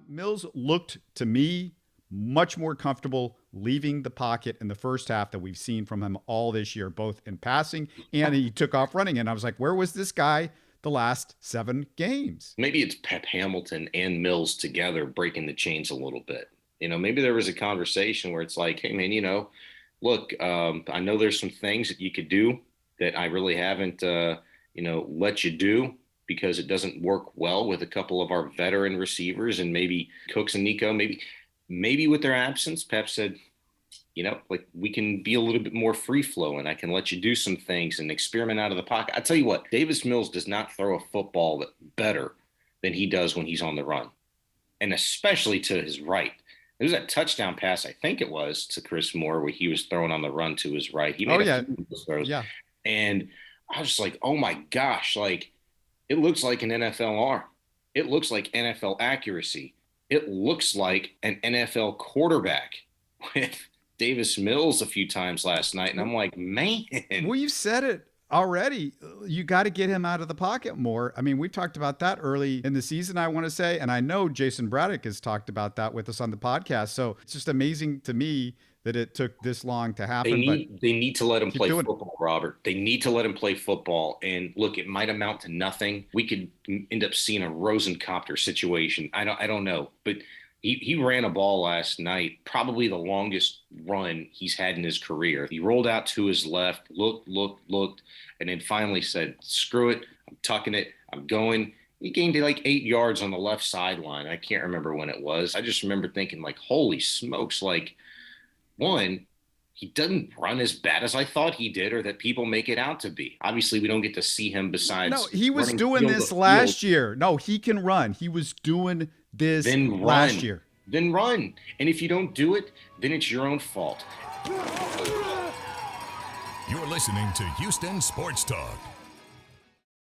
Mills looked to me much more comfortable leaving the pocket in the first half than we've seen from him all this year, both in passing and he took off running. And I was like, where was this guy the last 7 games? Maybe it's Pep Hamilton and Mills together breaking the chains a little bit. Maybe there was a conversation where it's like, hey, man, look, I know there's some things that you could do that I really haven't, let you do because it doesn't work well with a couple of our veteran receivers and maybe Cooks and Nico, maybe with their absence. Pep said, we can be a little bit more free flowing. I can let you do some things and experiment out of the pocket. I tell you what, Davis Mills does not throw a football better than he does when he's on the run, and especially to his right. There was that touchdown pass, I think it was, to Chris Moore where he was throwing on the run to his right. He made a few throws. Yeah. And I was just like, oh my gosh, like it looks like an NFL arm. It looks like NFL accuracy. It looks like an NFL quarterback with Davis Mills a few times last night. And I'm like, man. Well, you said it already. You got to get him out of the pocket more. I mean, we talked about that early in the season, I want to say. And I know Jason Braddock has talked about that with us on the podcast. So it's just amazing to me that it took this long to happen. They need to let him play football, Robert. They need to let him play football. And look, it might amount to nothing. We could end up seeing a Rosencopter situation. I don't know. But he ran a ball last night, probably the longest run he's had in his career. He rolled out to his left, looked, and then finally said, screw it, I'm tucking it, I'm going. He gained like 8 yards on the left sideline. I can't remember when it was. I just remember thinking, like, holy smokes, like, one, he doesn't run as bad as I thought he did or that people make it out to be. Obviously, we don't get to see him besides. No, he was doing this last year. No, he can run. He was doing this last year. Then run. And if you don't do it, then it's your own fault. You're listening to Houston Sports Talk.